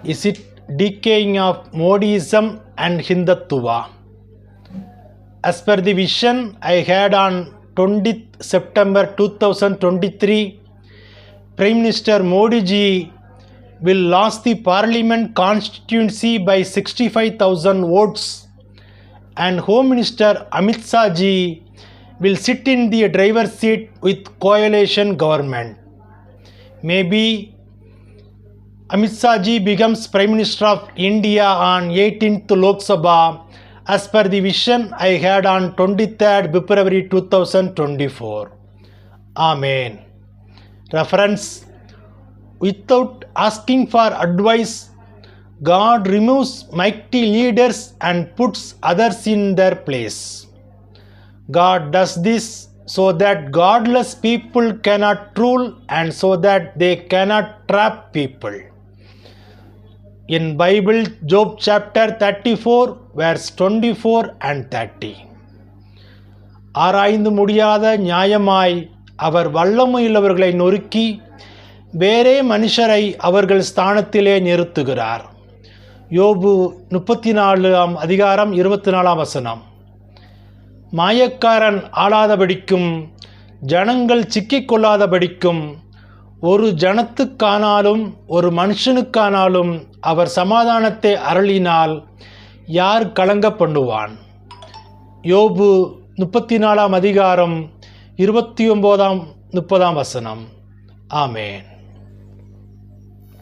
Is it decaying of Modiism and Hindutva? As per the vision I had on 20th September 2023, Prime Minister Modi ji will lose the Parliament constituency by 65,000 votes, and Home Minister Amit Shah ji will sit in the driver's seat with coalition government. Maybe Amit Shah ji becomes Prime Minister of India on 18th Lok Sabha as per the vision I had on 23rd February 2024. Amen. Reference: without asking for advice, God removes mighty leaders and puts others in their place. God does this so that godless people cannot rule and so that they cannot trap people. In Bible, Job chapter 34, verse 24 and 30. ஆராய்ந்து முடியாத நியாயமாய் அவர் வல்லமையுள்ளவர்களை நொறுக்கி வேறே மனுஷரை அவர்கள் ஸ்தானத்திலே நிறுத்துகிறார். யோபு 34ஆம் அதிகாரம் 24ஆம் வசனம். மாயக்காரன் ஆளாதபடிக்கும் ஜனங்கள் சிக்கிக்கொள்ளாதபடிக்கும் ஒரு ஜனத்துக்கானாலும் ஒரு மனுஷனுக்கானாலும் அவர் சமாதானத்தை அருளினால் யார் கலங்க பண்ணுவான்? யோபு 34ஆம் அதிகாரம் 29ஆம் 30ஆம் வசனம். ஆமென்.